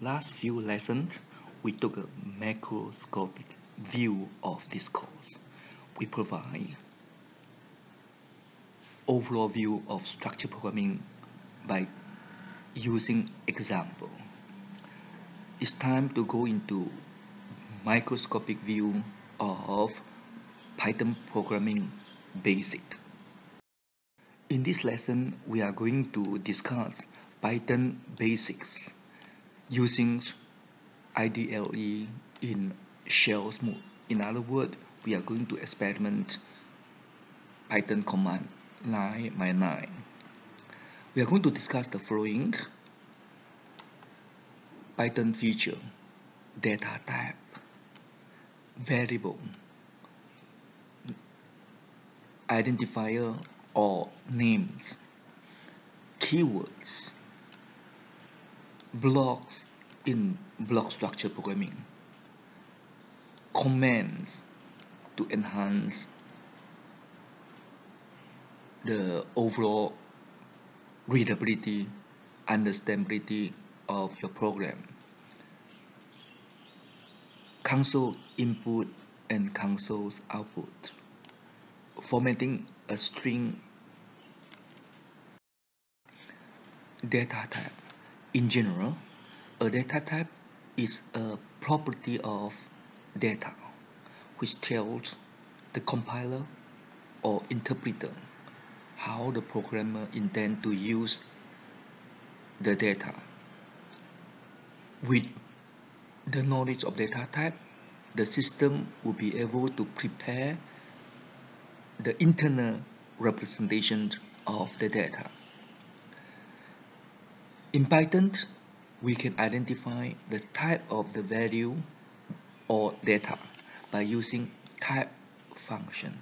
Last few lessons, we took a macroscopic view of this course. We provide overall view of structured programming by using example. It's time to go into microscopic view of Python programming basic. In this lesson, we are going to discuss Python basics using IDLE in shell mode. In other words, we are going to experiment Python command 9x9. We are going to discuss the following: Python feature, data type, variable, identifier or names, keywords, blocks in block structure programming, commands to enhance the overall readability, understandability of your program, console input and console output, formatting a string, data type. In general, a data type is a property of data which tells the compiler or interpreter how the programmer intends to use the data. With the knowledge of data type, the system will be able to prepare the internal representation of the data. In Python, we can identify the type of the value or data by using type function.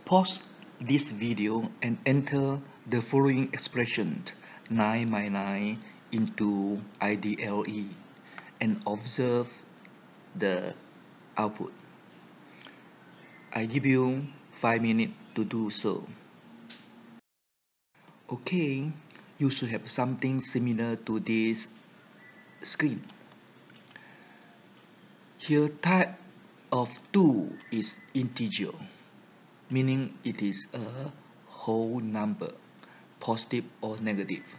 Pause this video and enter the following expression 9x9 into IDLE and observe the output. I give you 5 minutes to do so. Okay, you should have something similar to this screen. Here type of 2 is integer, meaning it is a whole number, positive or negative.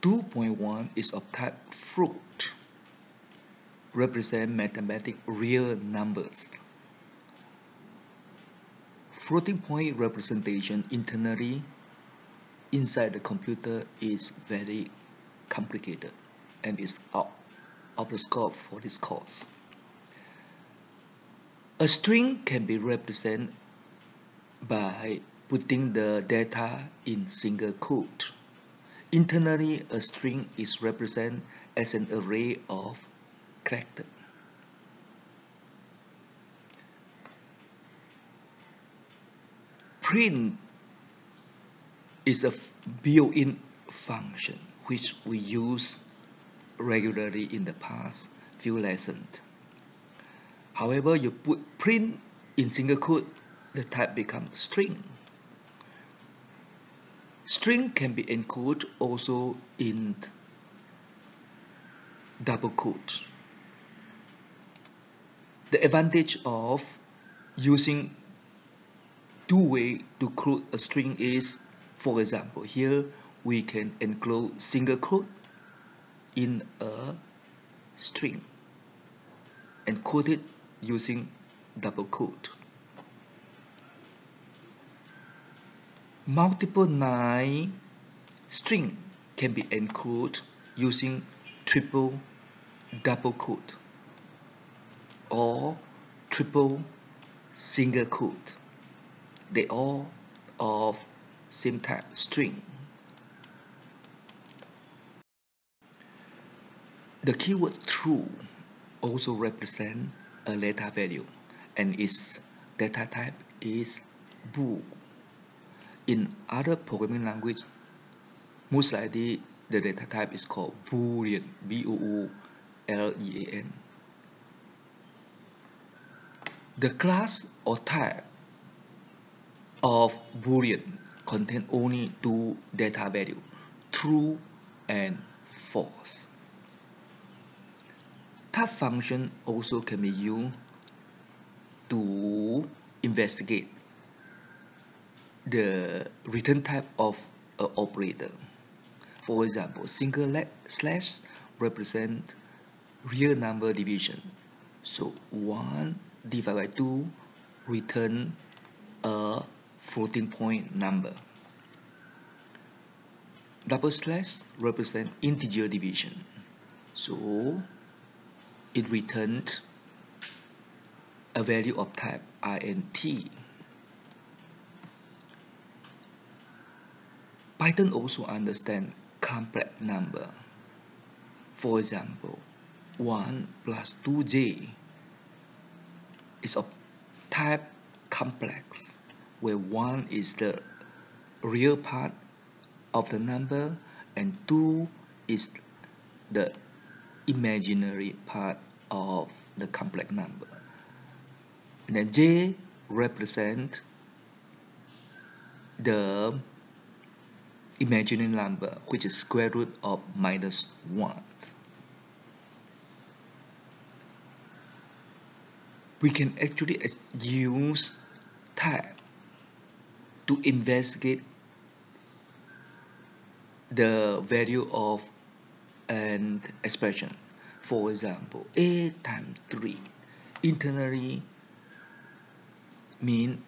2.1 is of type float, represent mathematical real numbers. Floating point representation internally inside the computer is very complicated and is out of the scope for this course. A string can be represented by putting the data in single quote. Internally, a string is represented as an array of characters. Print is a built-in function which we use regularly in the past few lessons. However, you put print in single quote, the type becomes string. String can be encoded also in double quote. The advantage of using two ways to quote a string is, for example, here we can enclose single quote in a string and quote it using double quote. Multiple 9 string can be encoded using triple double quote or triple single quote. They all of same type string. The keyword true also represent a data value and its data type is bool. In other programming language, most likely the data type is called Boolean, B-O-O-L-E-A-N. The class or type of Boolean contain only two data values, true and false. Type function also can be used to investigate the return type of an operator. For example, single slash represent real number division. So 1 divided by 2 return a floating point number. Double slash represent integer division. So it returned a value of type int. Python also understands complex number. For example, 1 plus 2j is of type complex, where 1 is the real part of the number and 2 is the imaginary part of the complex number. And then j represents the imaginary number, which is square root of -1. We can actually use type to investigate the value of an expression. For example, a times 3 internally mean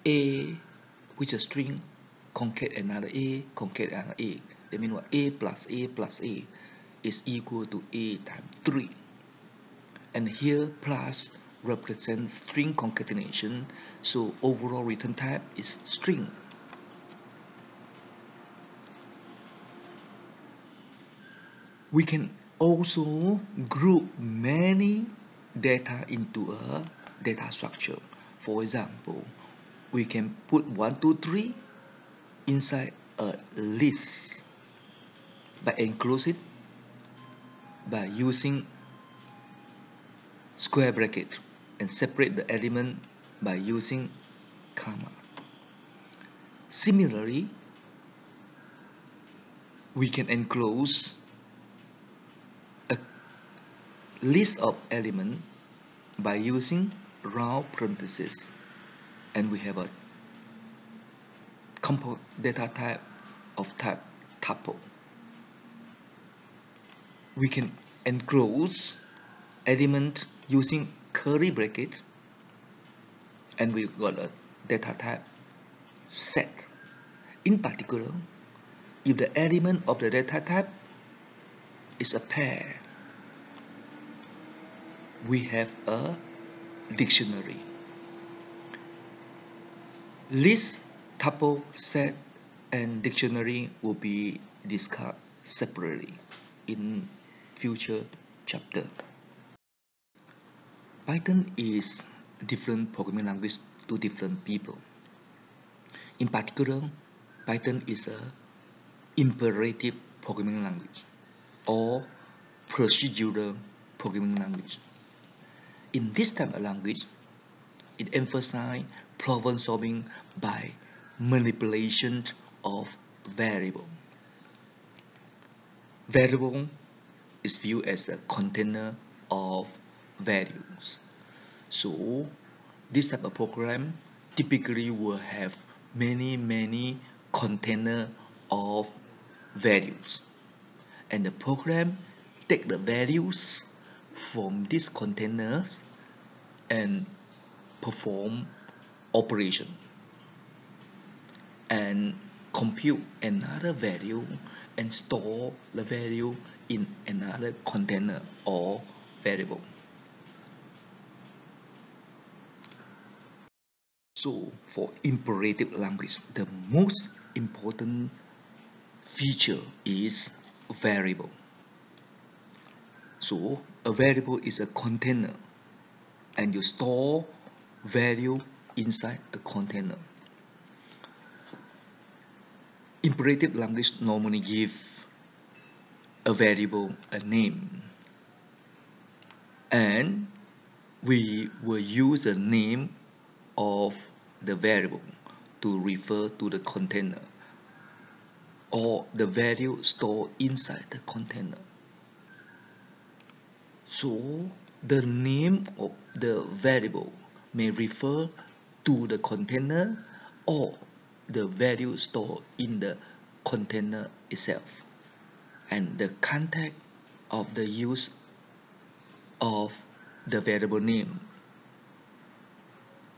a, which is a string, concat another a, concat another a. That means what? A plus a plus a is equal to a times 3. And here plus represents string concatenation, so overall return type is string. We can also group many data into a data structure. For example, we can put 1, 2, 3 inside a list by enclose it by using square bracket and separate the element by using comma. Similarly, we can enclose a list of elements by using round parentheses, and we have a data type of type tuple. We can enclose element using curly bracket, and we got a data type set. In particular, if the element of the data type is a pair, we have a dictionary. List, tuple, set, and dictionary will be discussed separately in future chapter. Python is a different programming language to different people. In particular, Python is a imperative programming language or procedural programming language. In this type of language, it emphasizes problem solving by manipulation of variable. Variable is viewed as a container of values. So this type of program typically will have many container of values, and the program take the values from these containers and perform operation and compute another value and store the value in another container or variable. So for imperative language, the most important feature is variable. So a variable is a container, and you store value inside a container. Imperative language normally give a variable a name, and we will use the name of the variable to refer to the container or the value stored inside the container. So the name of the variable may refer to the container or the value stored in the container itself. And the context of the use of the variable name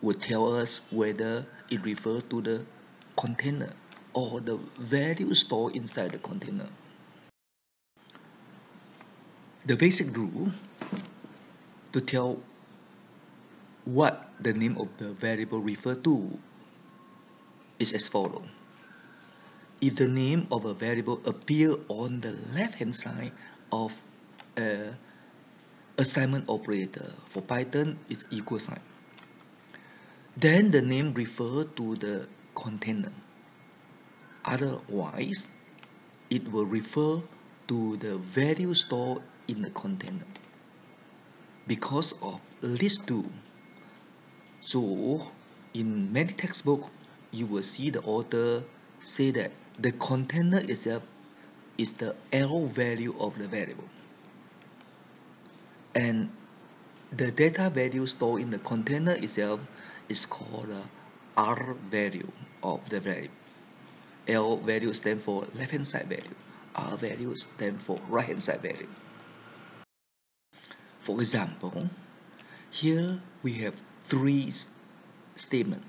would tell us whether it refers to the container or the value stored inside the container. The basic rule to tell what the name of the variable refers to is as follows. If the name of a variable appears on the left-hand side of a assignment operator, for Python it's equal sign, then the name refers to the container. Otherwise, it will refer to the value stored in the container. Because of these two, so in many textbooks, you will see the author say that the container itself is the L value of the variable. And the data value stored in the container itself is called the R value of the variable. L value stands for left-hand side value. R value stands for right-hand side value. For example, here we have three statements.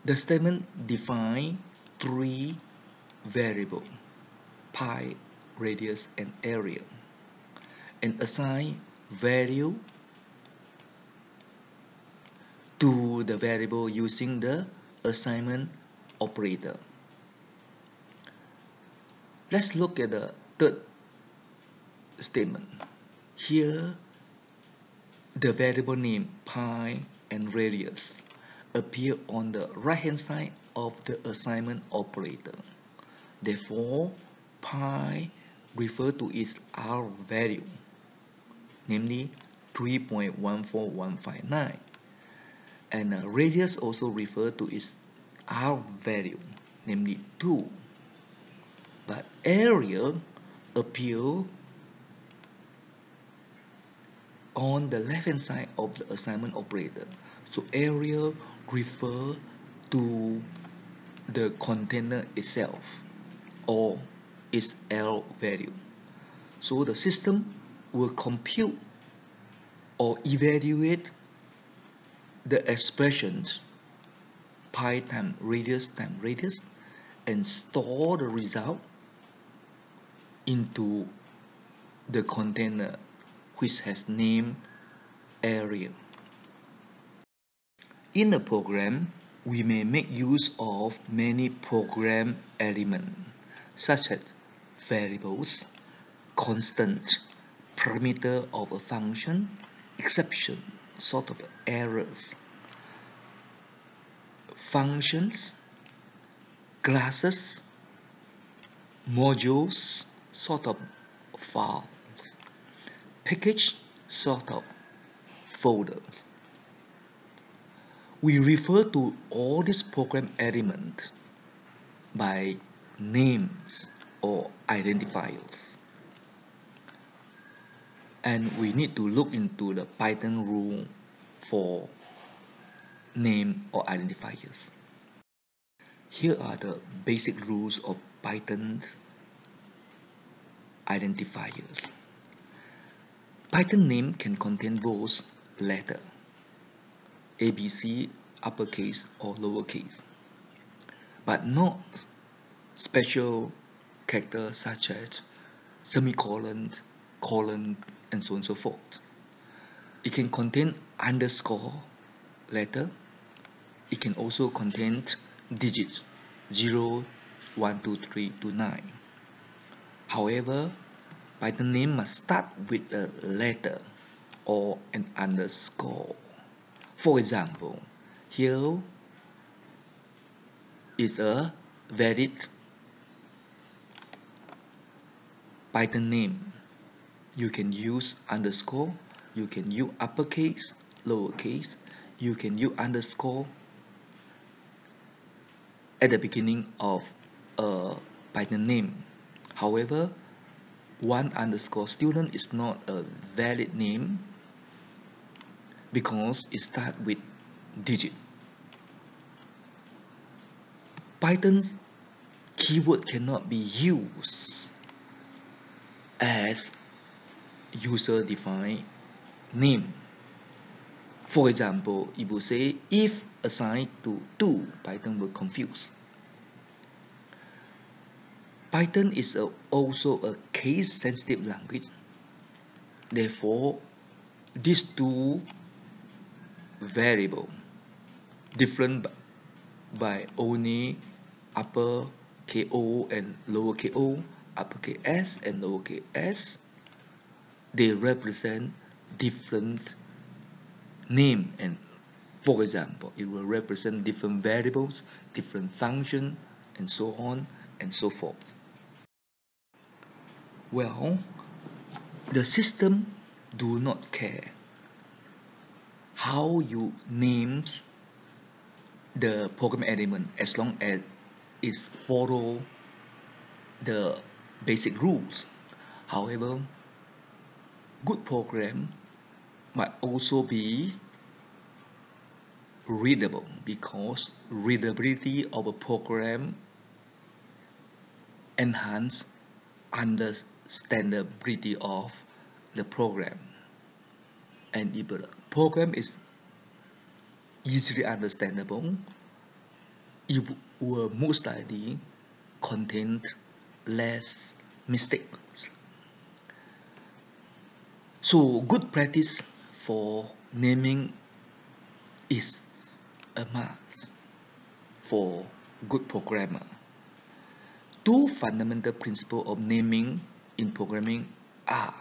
The statement defines three variables, pi, radius, and area, and assign value to the variable using the assignment operator. Let's look at the third statement. Here, the variable name pi and radius appear on the right-hand side of the assignment operator. Therefore, pi refers to its R value, namely 3.14159, and radius also refers to its R value, namely 2. But area appears on the left-hand side of the assignment operator. So area refers to the container itself or its L value. So the system will compute or evaluate the expressions pi times radius and store the result into the container which has name area. In a program, we may make use of many program elements such as variables, constants, parameter of a function, exception, sort of errors, functions, classes, modules, sort of files, package, sort of folder. We refer to all these program elements by names or identifiers. And we need to look into the Python rule for name or identifiers. Here are the basic rules of Python's identifiers. Python name can contain both letter, ABC, uppercase or lowercase, but not special characters such as semicolon, colon, and so on and so forth. It can contain underscore letter. It can also contain digits 0, 1, 2, 3 to 9. However, Python name must start with a letter or an underscore. For example, here is a valid Python name. You can use underscore, you can use uppercase, lowercase, you can use underscore at the beginning of a Python name. However, 1_student is not a valid name because it starts with digit. Python's keyword cannot be used as user-defined name. For example, if you say if assigned to 2, Python will confuse. Python is also a case-sensitive language. Therefore, these two variables different by only upper KO and lower KO, uppercase S and lowercase s, they represent different name, and for example, it will represent different variables, different function, and so on and so forth. Well, the system do not care how you names the program element as long as it follow the basic rules. However, good program might also be readable because readability of a program enhance understandability of the program. And if the program is easily understandable, it will most likely contain less mistakes. So good practice for naming is a must for good programmer. Two fundamental principles of naming in programming are: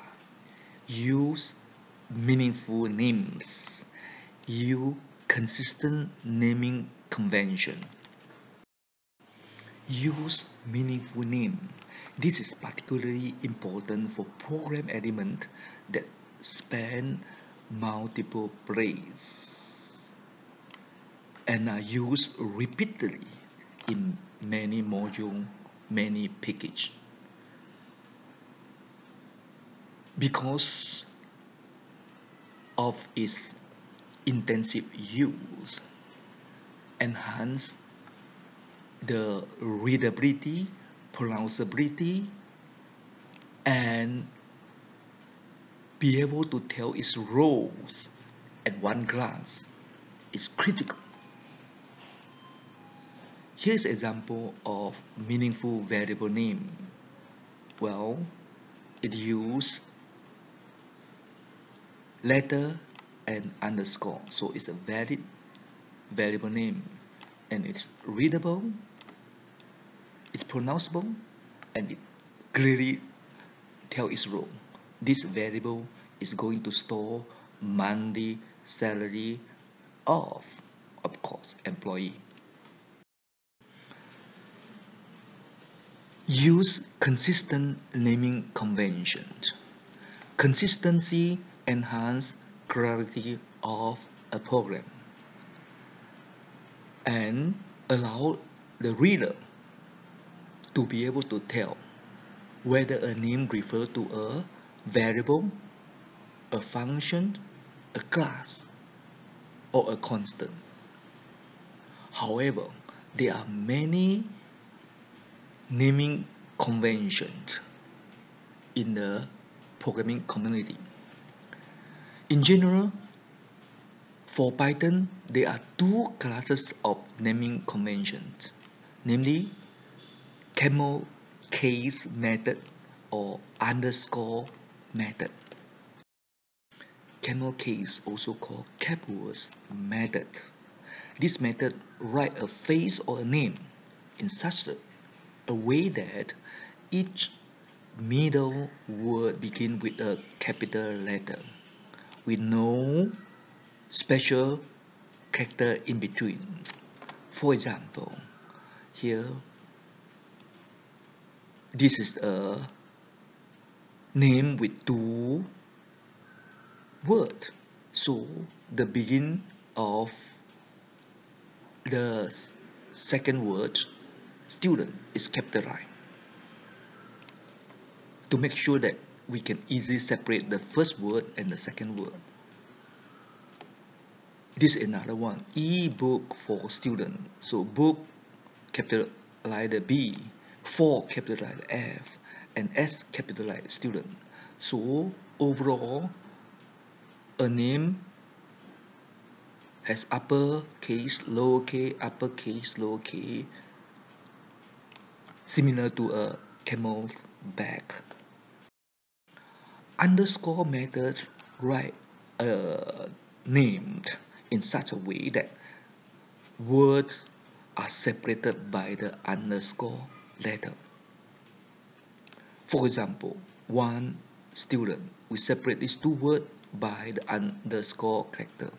use meaningful names, use consistent naming convention. Use meaningful name. This is particularly important for program elements that span multiple places and are used repeatedly in many modules, many packages. Because of its intensive use, enhance the readability, pronounceability, and be able to tell its roles at one glance is critical. Here's an example of meaningful variable name. Well, it uses letter and underscore, so it's a valid variable name, and it's readable, it's pronounceable, and it clearly tells its role. This variable is going to store monthly salary of course, employee. Use consistent naming conventions. Consistency enhances clarity of a program and allow the reader to be able to tell whether a name refers to a variable, a function, a class, or a constant. However, there are many naming conventions in the programming community. In general, for Python, there are two classes of naming conventions, namely camel case method or underscore method. Camel case, also called Capworth method. This method write a face or a name in such a way that each middle word begin with a capital letter with no special character in between. For example, here this is a name with two words, so the beginning of the second word student is capitalized to make sure that we can easily separate the first word and the second word. This is another one, e-book for student. So book capitalize the B, for capitalize the F, and S capitalize student. So overall, a name has uppercase, lowercase, similar to a camel's back. Underscore method write named in such a way that words are separated by the underscore letter. For example, one student, we separate these two words by the underscore character.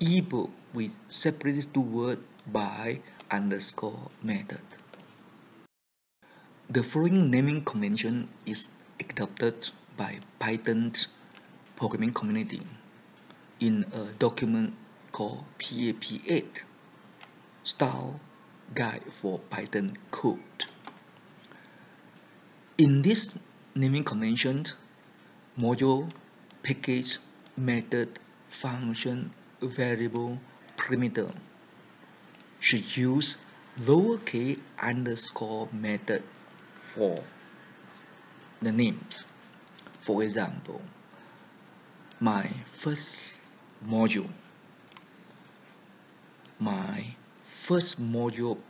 E-book, we separate these two words by underscore method. The following naming convention is adopted by Python's programming community in a document called PAP8, Style Guide for Python Code. In this naming convention, module, package, method, function, variable, parameter should use lowercase underscore method for the names. For example, my first module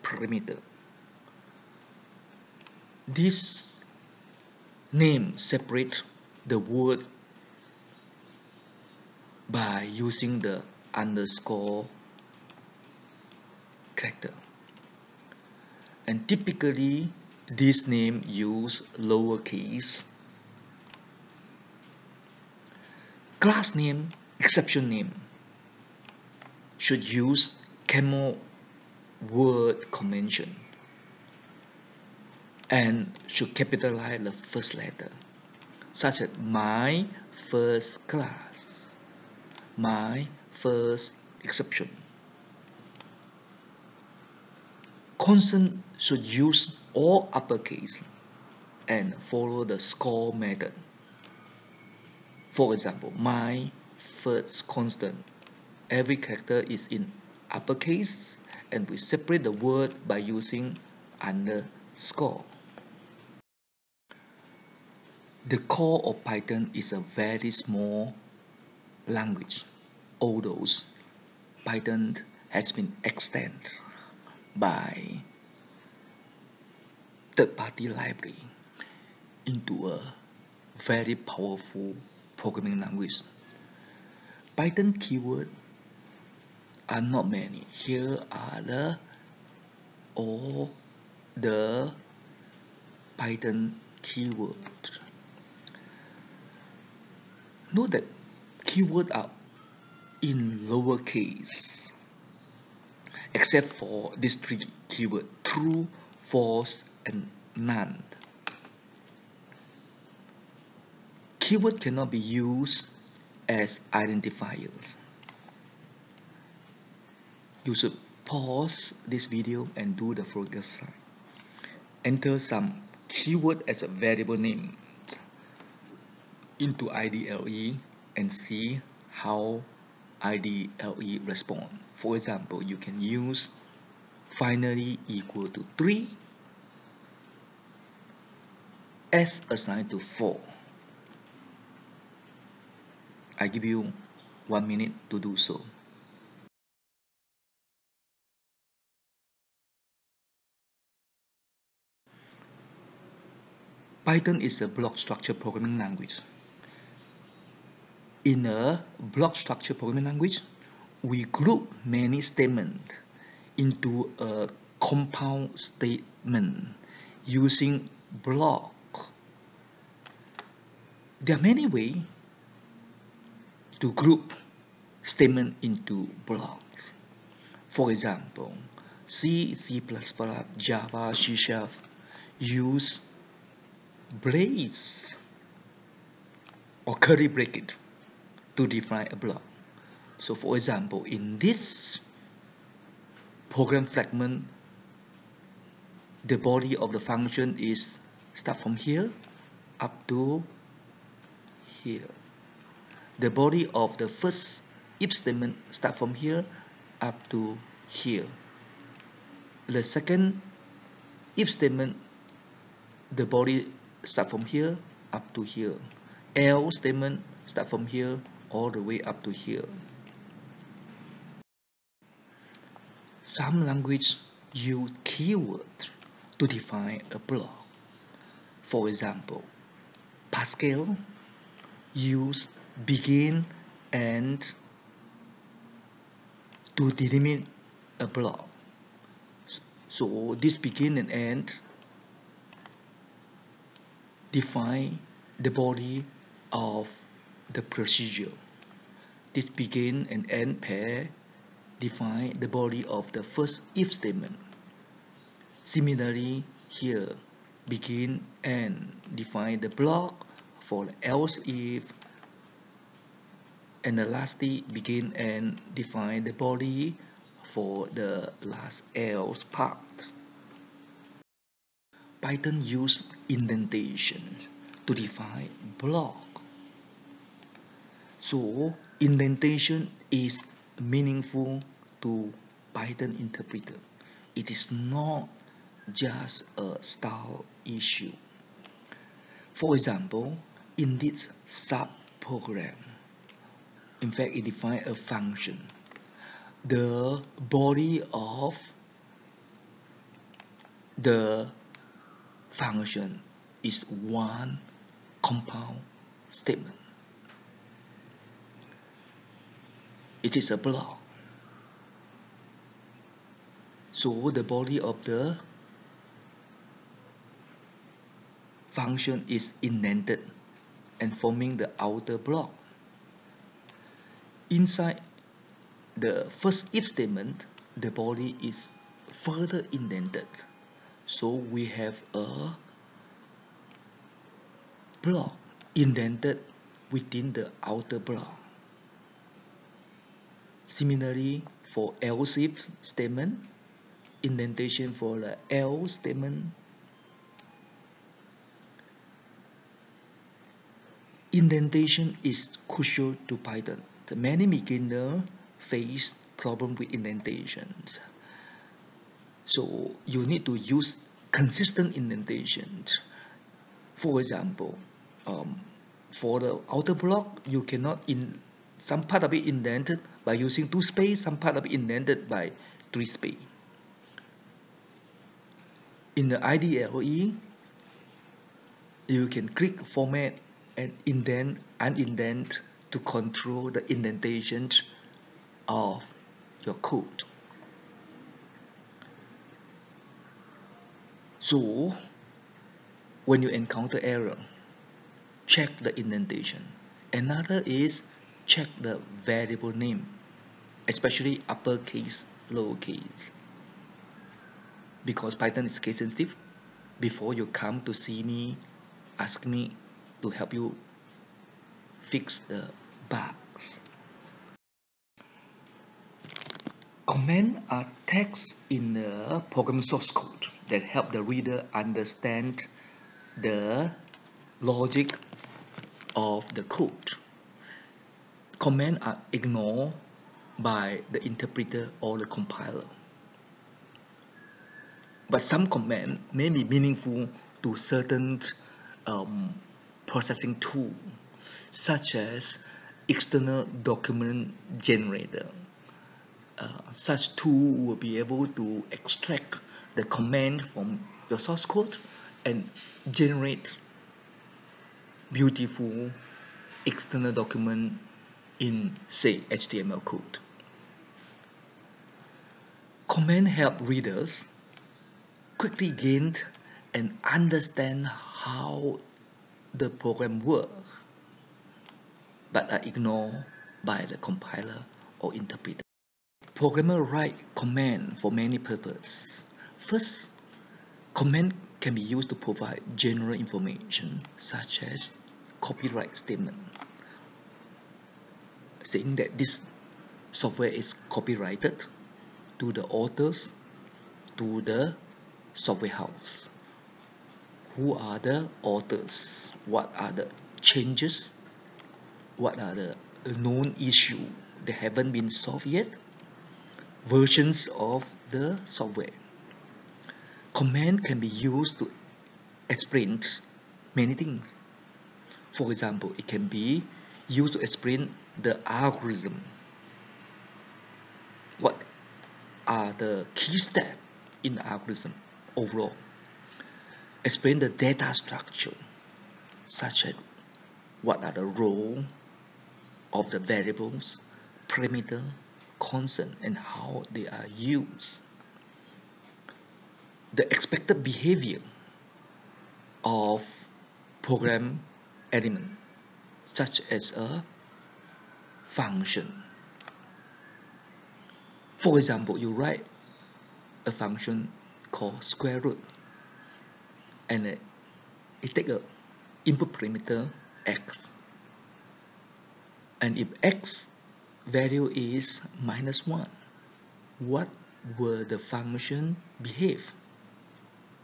parameter. This name separate the word by using the underscore character. And typically, this name use lowercase. Class name, exception name should use camel word convention and should capitalize the first letter, such as my first class, my first exception. Constant should use all uppercase and follow the score method. For example, my first constant, every character is in uppercase and we separate the word by using underscore. The core of Python is a very small language, although Python has been extended by third-party library into a very powerful programming language. Python keywords are not many. Here are all the Python keywords. Note that keywords are in lowercase, except for these three keywords: true, false, and none. Keyword cannot be used as identifiers. You should pause this video and do the following exercise. Enter some keyword as a variable name into IDLE and see how IDLE respond. For example, you can use finally equal to 3, s assigned to 4. I give you 1 minute to do so. Python is a block structure programming language. In a block structure programming language, we group many statements into a compound statement using block. There are many ways to group statement into blocks. For example, C, C++, Java, C# use brace or curly bracket to define a block. So for example, in this program fragment, the body of the function is start from here up to here. The body of the first if statement start from here up to here. The second if statement, the body start from here up to here. Else statement start from here all the way up to here. Some language use keywords to define a block. For example, Pascal use begin and to delimit a block. So this begin and end define the body of the procedure. This begin and end pair define the body of the first if statement. Similarly, here, begin and define the block for the else if, and the lastly, begin and define the body for the last else part. Python use indentations to define block. So indentation is meaningful to Python interpreter. It is not just a style issue. For example, in this subprogram, in fact, it defines a function. The body of the function is one compound statement. It is a block. So the body of the function is indented and forming the outer block. Inside the first if statement, the body is further indented. So we have a block indented within the outer block. Similarly, for else if statement, indentation for the else statement. Indentation is crucial to Python. The many beginners face problem with indentations. So you need to use consistent indentations. For example, for the outer block, you cannot some part of it indented by using 2 space, some part of it indented by 3 space. In the IDLE, you can click format and indent, unindent to control the indentations of your code. So when you encounter error, check the indentation. Another is check the variable name, especially uppercase, lowercase. Because Python is case sensitive, before you come to see me, ask me to help you fix the bugs. Comments are text in the program source code that help the reader understand the logic of the code. Comments are ignored by the interpreter or the compiler. But some comments may be meaningful to certain processing tool, such as external document generator. Such tool will be able to extract the command from your source code and generate beautiful external document in, say, HTML code. Comments help readers quickly gain and understand how the program works, but are ignored by the compiler or interpreter. Programmers write command for many purposes. First, command can be used to provide general information such as copyright statement, saying that this software is copyrighted to the authors, to the software house. Who are the authors? What are the changes? What are the known issues that haven't been solved yet? Versions of the software. Command can be used to explain many things. For example, it can be used to explain the algorithm. What are the key steps in the algorithm overall? Explain the data structure, such as what are the role of the variables, parameter, constant, and how they are used. The expected behavior of program element, such as a function. For example, you write a function called square root, and it takes a input parameter x, and if x value is -1, what will the function behave?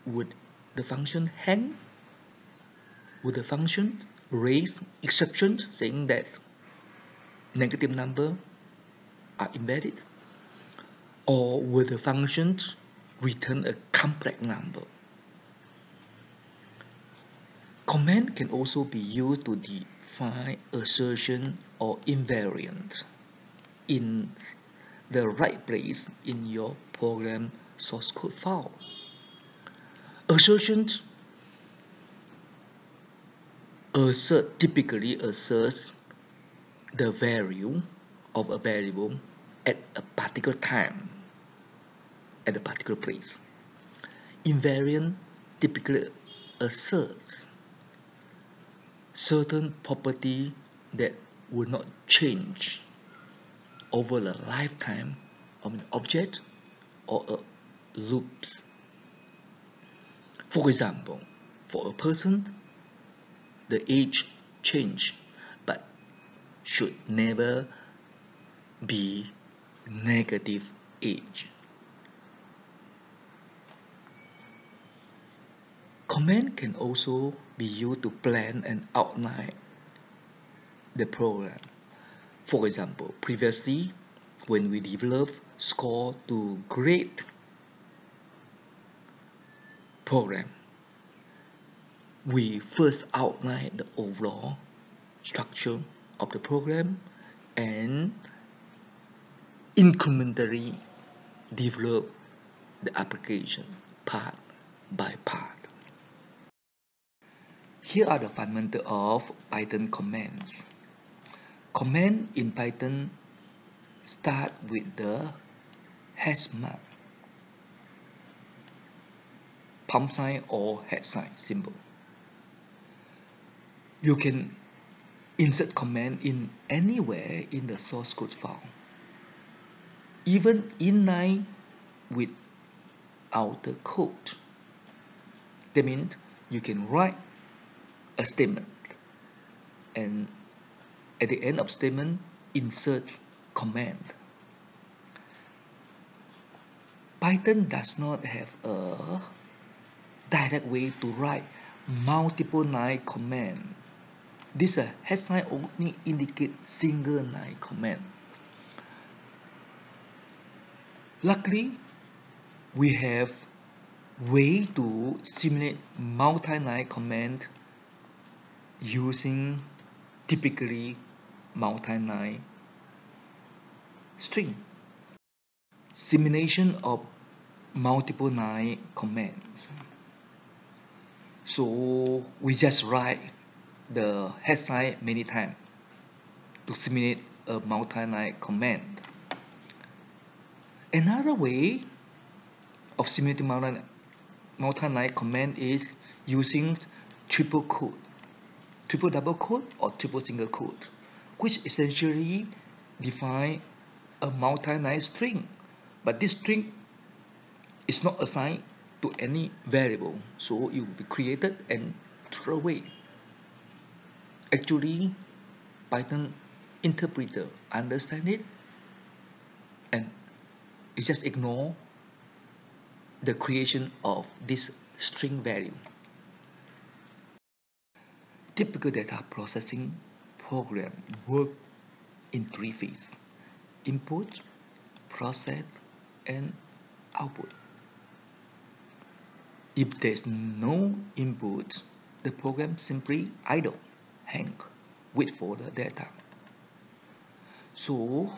Would the function hang? Would the function raise exceptions saying that negative number are invalid? Or will the function return a complex number? Command can also be used to define assertion or invariant in the right place in your program source code file. Assertions typically assert the value of a variable at a particular time, at a particular place. Invariant typically asserts certain property that will not change over the lifetime of an object or a loops. For example, for a person, the age change, but should never be negative age. Command can also be used to plan and outline the program. For example, previously, when we developed score to grade program, we first outline the overall structure of the program and incrementally develop the application part by part. Here are the fundamentals of Python commands. Command in Python start with the hash mark, pound sign or hash sign symbol. You can insert command in anywhere in the source code file, even inline without the code. That means you can write a statement and at the end of statement insert command. Python does not have a direct way to write multiple line command. This hash sign only indicates single line command. Luckily, we have way to simulate multi-line command using typically multi-line string. Simulation of multiple line commands. So we just write the hash sign many times to simulate a multi-line command. Another way of simulating multi-line command is using triple quote, triple double quote or triple single quote, which essentially define a multi-line string, but this string is not assigned to any variable, so it will be created and thrown away. Actually, Python interpreter understand it and it just ignore the creation of this string value. Typical data processing program work in three phases: input, process, and output. If there's no input, the program simply idle, hang, wait for the data. So,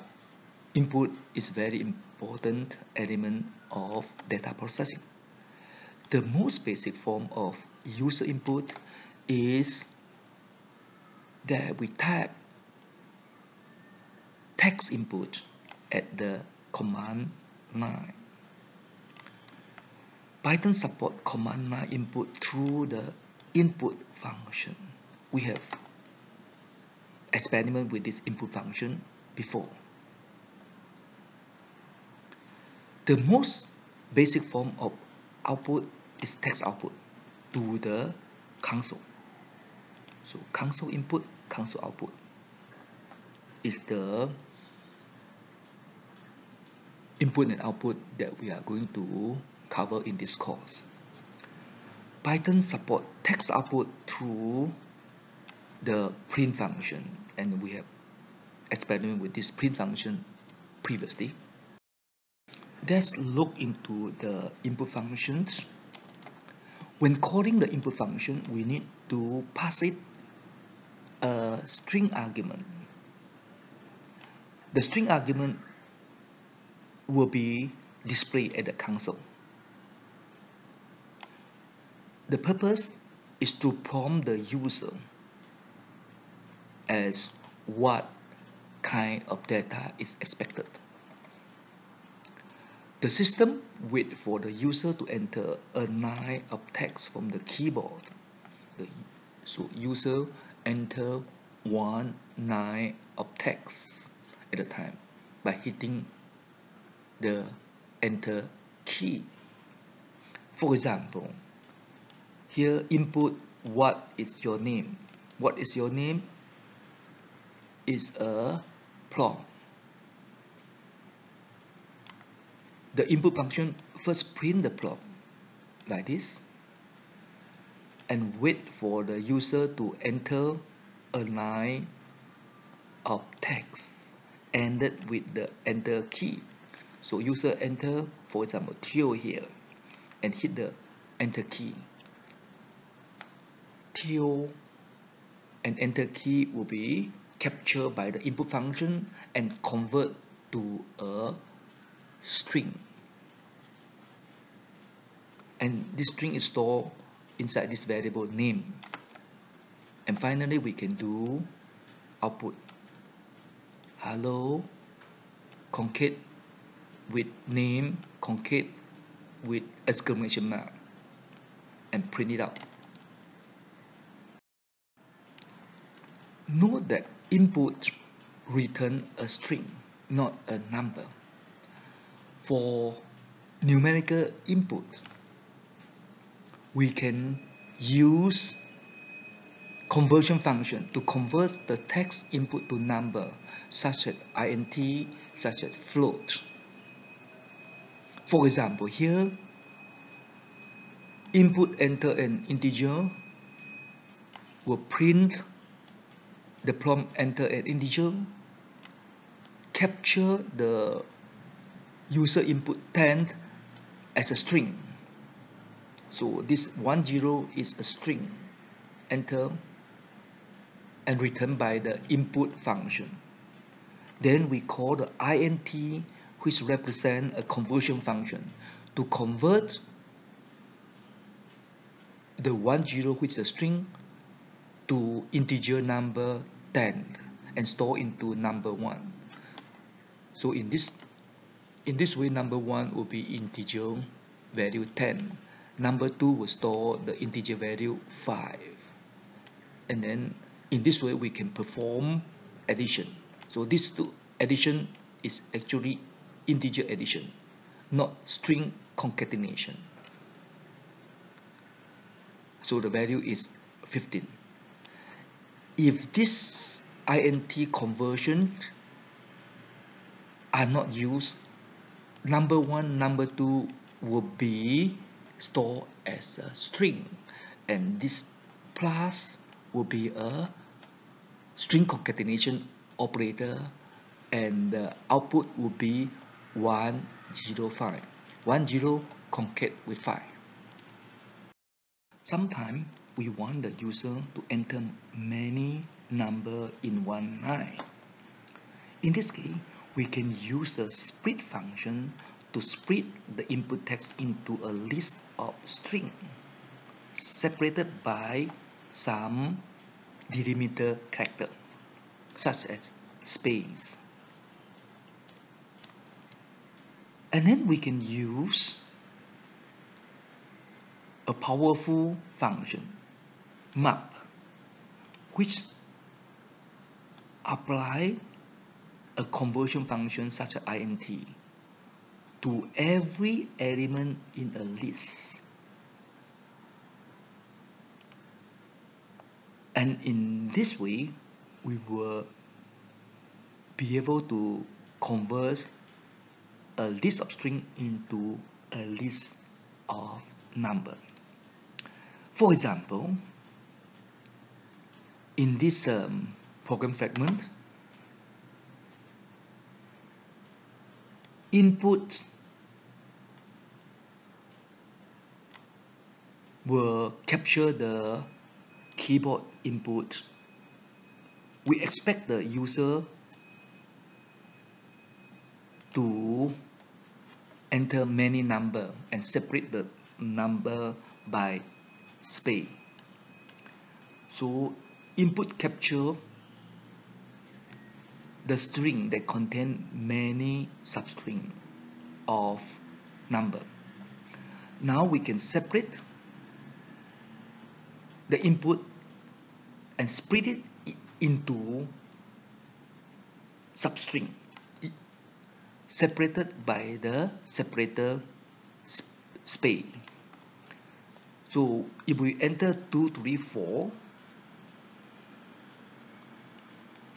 input is very important element of data processing. The most basic form of user input is that we type text input at the command line. Python support command line input through the input function. We have experimented with this input function before. The most basic form of output is text output to the console. So console input, console output is the input and output that we are going to cover in this course. Python support text output through the print function, and we have experimented with this print function previously. Let's look into the input functions. When calling the input function, we need to pass it a string argument. The string argument will be displayed at the console. The purpose is to prompt the user as what kind of data is expected. The system waits for the user to enter a line of text from the keyboard. So user enter 1 line of text at a time by hitting the enter key. For example, here input what is your name. What is your name is a prompt. The input function first print the prompt like this and wait for the user to enter a line of text ended with the enter key. So user enter, for example, Theo here and hit the enter key. Theo and enter key will be captured by the input function and convert to a string. And this string is stored inside this variable name. And finally, we can do output. Hello, concate with name, concate with exclamation mark, and print it out. Note that input return a string, not a number. For numerical input, we can use conversion function to convert the text input to number, such as int, such as float. For example, here, input enter an integer will print the prompt enter an integer, capture the user input 10 as a string. So this 10 is a string, enter, and returned by the input function. Then we call the int, which represents a conversion function, to convert the 10, which is a string, to integer number 10 and store into number 1. So in this way, number 1 will be integer value 10. Number 2 will store the integer value 5. And then in this way, we can perform addition. So this addition is actually integer addition, not string concatenation. So the value is 15. If this int conversion are not used, number 1, number 2 will be stored as a string, and this plus will be a string concatenation operator, and the output will be 105. 10 concat with 5. Sometimes we want the user to enter many numbers in one line. In this case, we can use the split function to split the input text into a list of strings separated by some delimiter character, such as space. And then we can use a powerful function, map, which apply a conversion function such as int to every element in a list. And in this way, we will be able to convert a list of string into a list of number. For example, in this program fragment, input will capture the keyboard input. We expect the user to enter many numbers and separate the number by space. So input capture the string that contain many substring of number. Now we can separate the input and split it into substring separated by the separator space. So if we enter 2, 3, 4,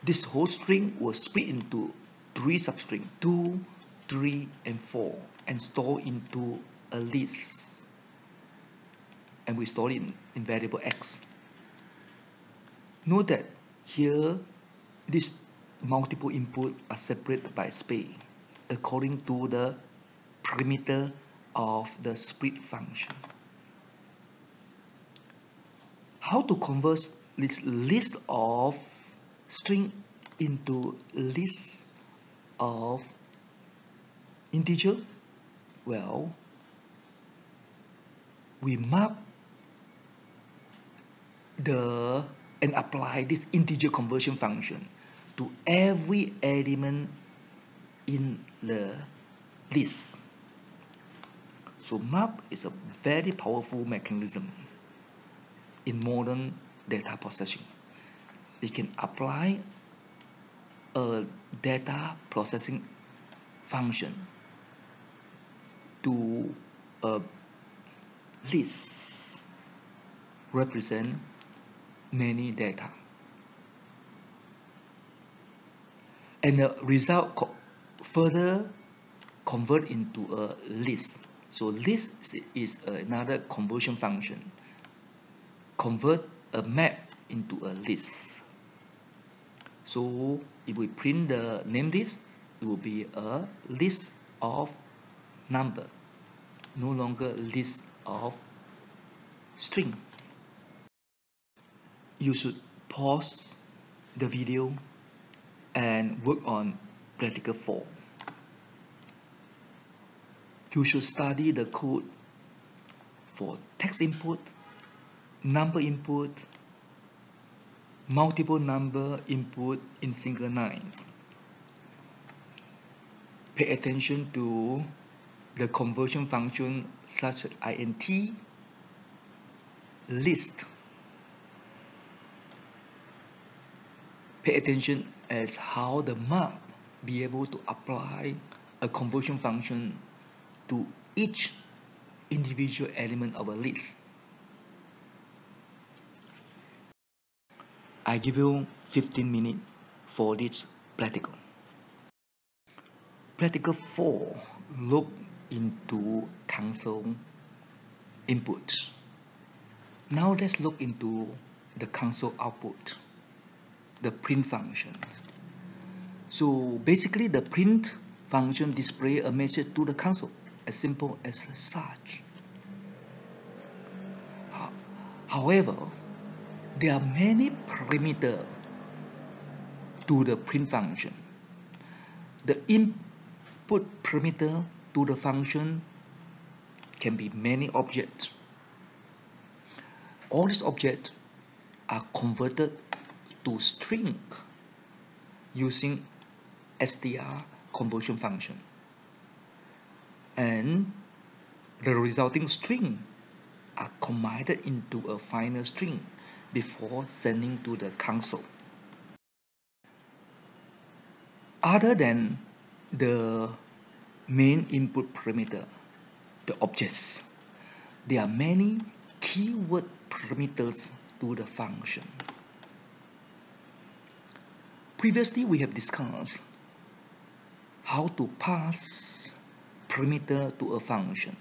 this whole string will split into 3 substring, 2, 3, and 4, and store into a list. And we store it in variable x. Note that here, these multiple input are separated by space according to the parameter of the split function. How to convert this list of string into list of integer? Well, we map and apply this integer conversion function to every element in the list. So map is a very powerful mechanism in modern data processing. It can apply a data processing function to a list represent many data, and the result further convert into a list. So list is another conversion function. Convert a map into a list. So if we print the named list, it will be a list of number, no longer list of string. You should pause the video and work on practical 4. You should study the code for text input, number input, multiple number input in single lines. Pay attention to the conversion function such as int, list. Pay attention as how the map be able to apply a conversion function to each individual element of a list. I give you 15 minutes for this practical. Practical 4 look into console input. Now let's look into the console output, the print function. So basically the print function displays a message to the console, as simple as such. However, there are many parameters to the print function. The input parameter to the function can be many objects. All these objects are converted to string using str conversion function, and the resulting string are combined into a final string before sending to the console. Other than the main input parameter, the objects, there are many keyword parameters to the function. Previously, we have discussed how to pass parameter to a function.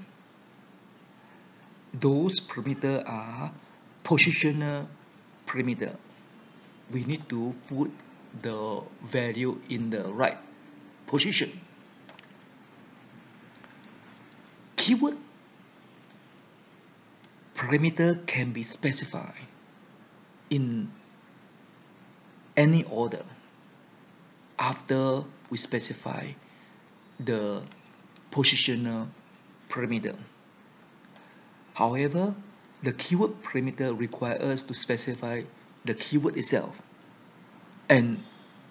Those parameters are positional parameter. We need to put the value in the right position. Keyword parameter can be specified in any order after we specify the positional parameter. However, the keyword parameter requires us to specify the keyword itself and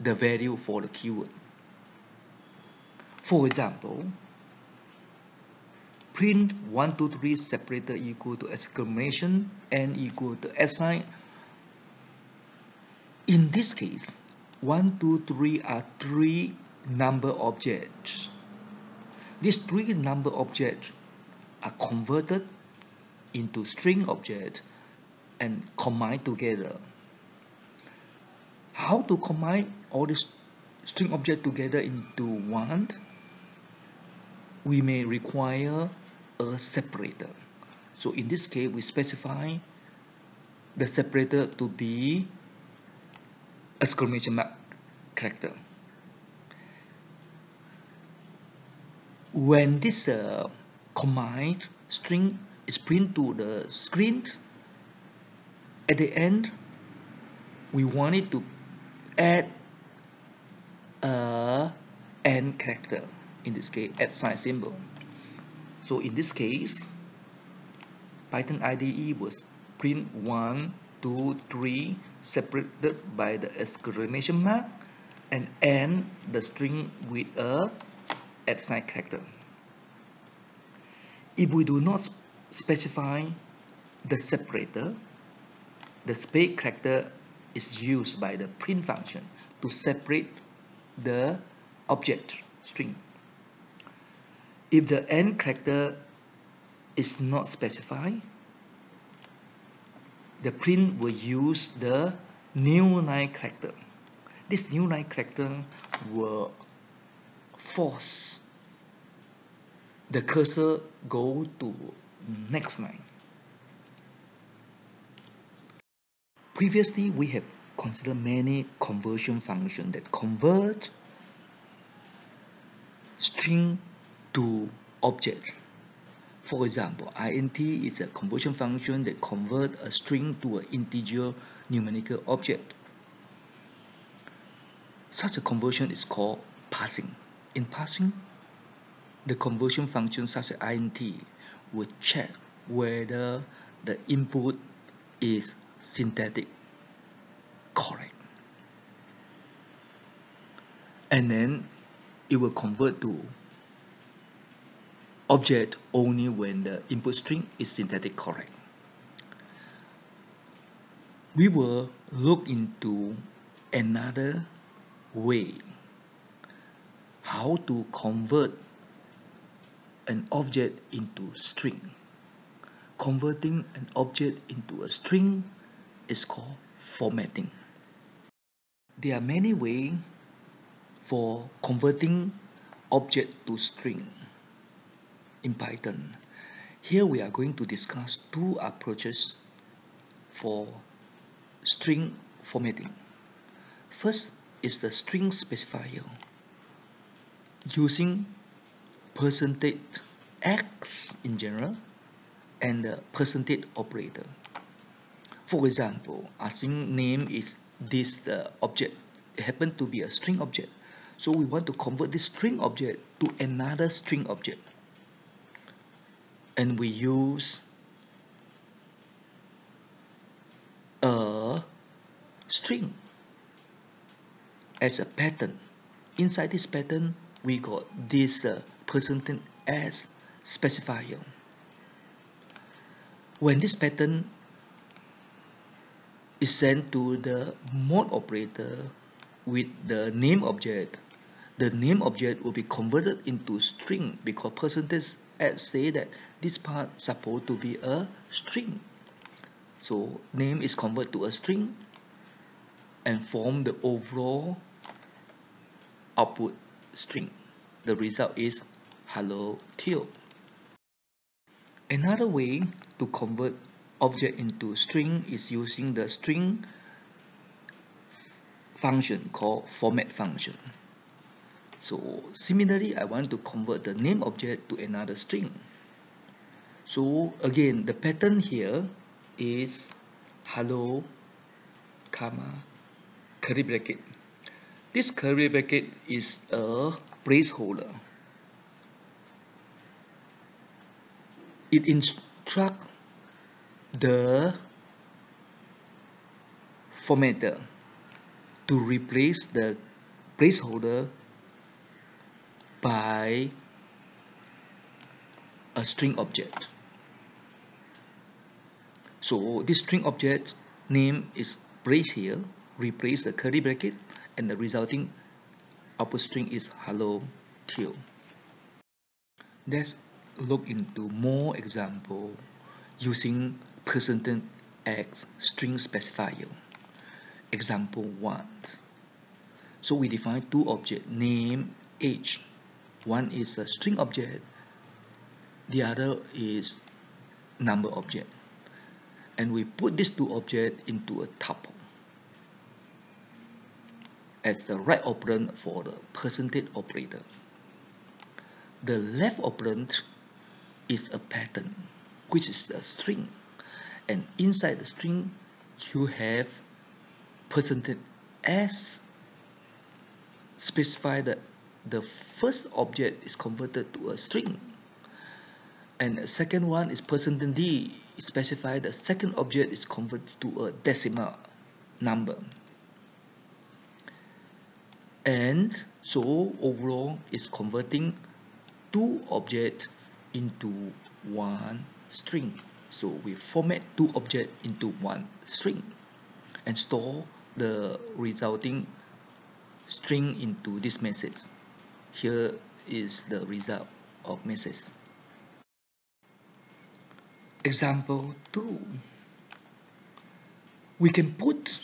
the value for the keyword. For example, print 1, 2, 3 separator equal to exclamation and equal to SI. In this case, 1, 2, 3 are three number objects. These three number objects are converted into string objects and combined together. How to combine all these string objects together into one? We may require a separator. So in this case, we specify the separator to be exclamation mark character. When this combined string is printed to the screen, at the end, we wanted to add a AND character, in this case, add sign symbol. So in this case, Python IDE was print 1, 2, 3 separated by the exclamation mark and end the string with a @ sign character. If we do not specify the separator, the space character is used by the print function to separate the object string. If the end character is not specified, the print will use the new line character. This new line character will force the cursor go to next line. Previously, we have considered many conversion functions that convert string to object. For example, int is a conversion function that converts a string to an integer numerical object. Such a conversion is called parsing. In parsing, the conversion function such as int will check whether the input is syntactic correct, and then it will convert to object only when the input string is syntactic correct. We will look into another way how to convert an object into string. Converting an object into a string is called formatting. There are many ways for converting object to string. in Python. Here we are going to discuss two approaches for string formatting. First is the string specifier using %x in general and the percentage operator. For example, assume name is this object. It happens to be a string object. So we want to convert this string object to another string object. And we use a string as a pattern. Inside this pattern, we got this %s specifier. When this pattern is sent to the mode operator with the name object, the name object will be converted into string because %s say that this part is supposed to be a string. So name is converted to a string and form the overall output string. The result is hello Theo. Another way to convert object into string is using the string function called format function. So similarly, I want to convert the name object to another string. So again, the pattern here is hello, comma, curly bracket. This curly bracket is a placeholder. It instructs the formatter to replace the placeholder by a string object. So this string object name is placed here, replace the curly bracket, and the resulting output string is hello Theo. Let's look into more example using %x string specifier. Example 1. So we define two objects, name, age. One is a string object, the other is number object. And we put these two objects into a tuple as the right operand for the percentage operator. The left operand is a pattern, which is a string. And inside the string, you have %s specify that the first object is converted to a string. And the second one is %d specify the second object is converted to a decimal number. And so overall is converting two objects into one string. So we format two objects into one string and store the resulting string into this message. Here is the result of message. Example 2. We can put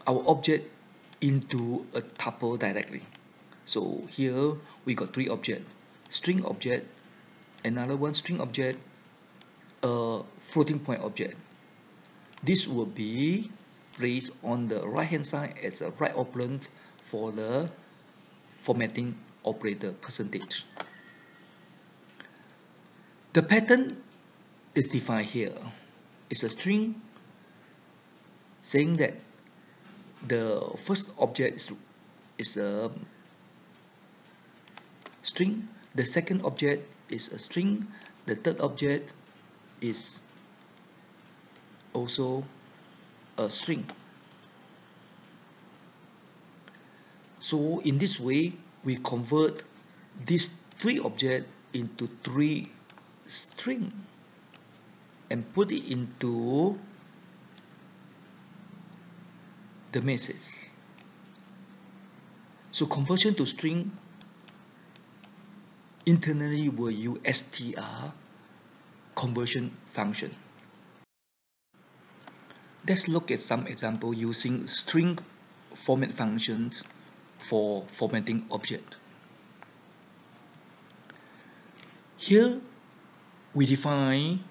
our object into a tuple directly. So here we got three objects: string object, another one string object, a floating point object. This will be placed on the right hand side as a right operand for the formatting operator %. The pattern is defined here. It's a string saying that the first object is a string, the second object is a string, the third object is also a string. So in this way, we convert these three objects into three strings and put it into the message. So conversion to string internally will use str conversion function. Let's look at some example using string format functions for formatting object. Here we define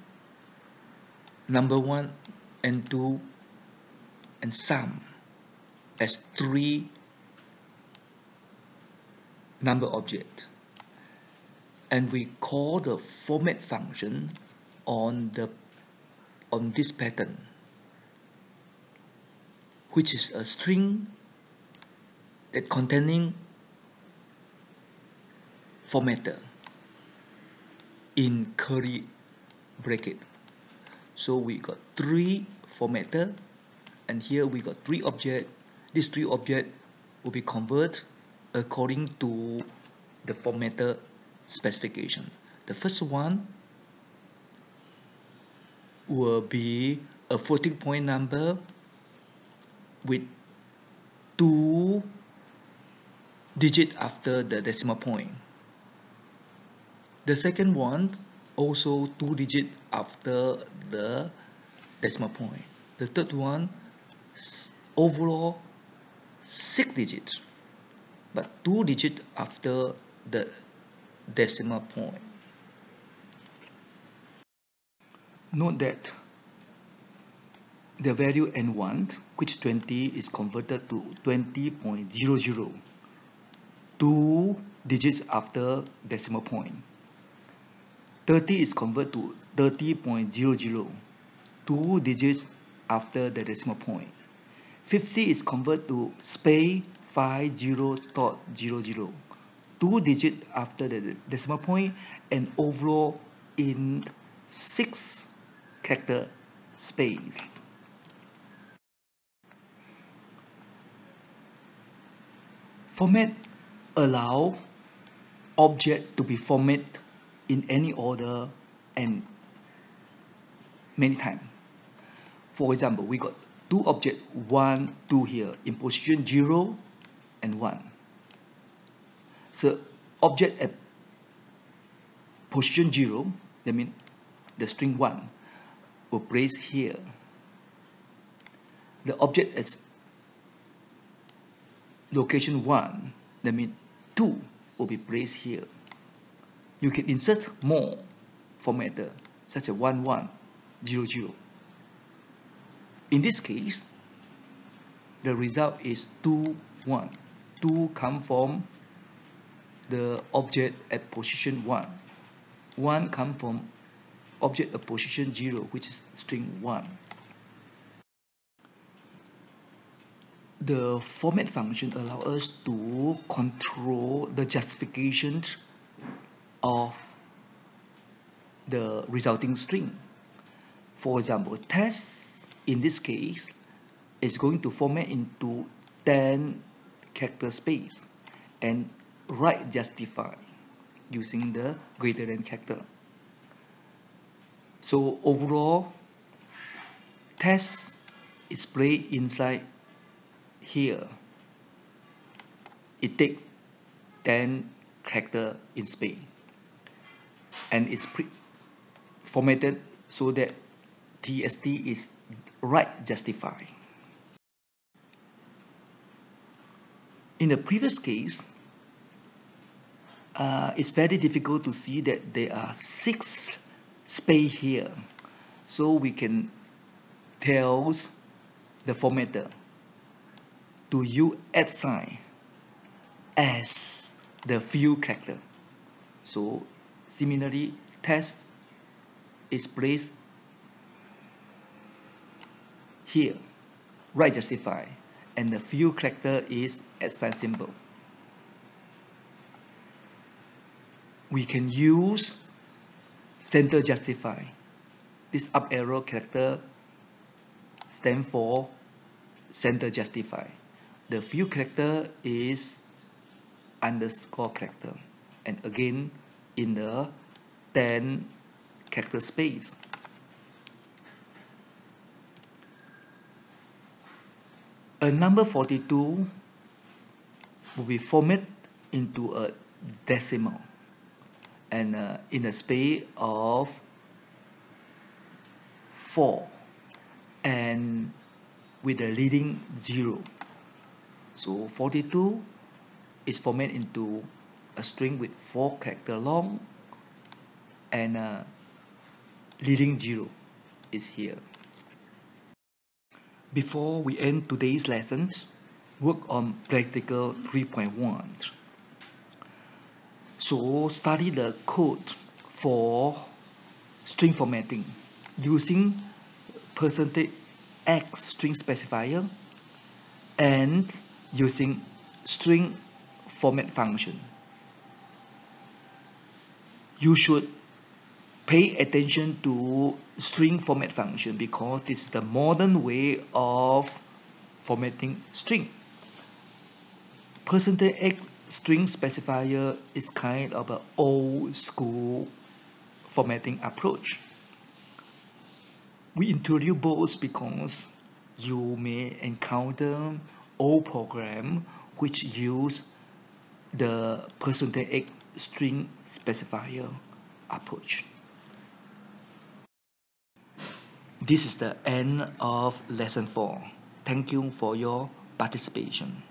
number 1 and 2 and sum as 3 number object, and we call the format function on this pattern, which is a string that containing formatter in curly bracket. So we got 3 formatter, and here we got 3 object. These 3 object will be converted according to the formatter specification. The first one will be a floating point number with 2 digits after the decimal point. The second one also 2 digits after the decimal point. The third one overall 6 digits, but 2 digits after the decimal point. Note that the value n1, which is 20, is converted to 20.00, 2 digits after decimal point. 30 is converted to 30.00, 2 digits after the decimal point. 50 is converted to space 50.00, 2 digits after the decimal point, and overall in 6 character space. Format allow object to be formatted in any order and many times. For example, we got 2 objects 1, 2 here in position 0 and 1. So object at position 0, that means the string 1 will place here. The object at location 1, that means 2 will be placed here. You can insert more formatter such as 1100. In this case, the result is 2, 1. 2 come from the object at position 1. 1 come from object at position 0, which is string 1. The format function allows us to control the justification of the resulting string. For example, test in this case is going to format into 10 character space and write justify using the greater than character. So overall, test is placed inside here. It takes 10 character in space and it's formatted so that TST is write justify. In the previous case, it's very difficult to see that there are 6 space here, so we can tell the formatter to use @ sign as the field character. So similarly, test is placed here, write justify, and the field character is @ sign symbol. We can use center justify. This up arrow character stands for center justify. The field character is underscore character, and again in the 10 character space. A number 42 will be formatted into a decimal and in a space of 4 and with a leading 0. So 42 is formatted into a string with 4 characters long and leading 0 is here. Before we end today's lesson, work on practical 3.1. So study the code for string formatting using %x string specifier and using string format function. You should pay attention to string format function because this is the modern way of formatting string. %x string specifier is kind of an old school formatting approach. We introduce both because you may encounter old program which use the %x string specifier approach. This is the end of lesson 4. Thank you for your participation.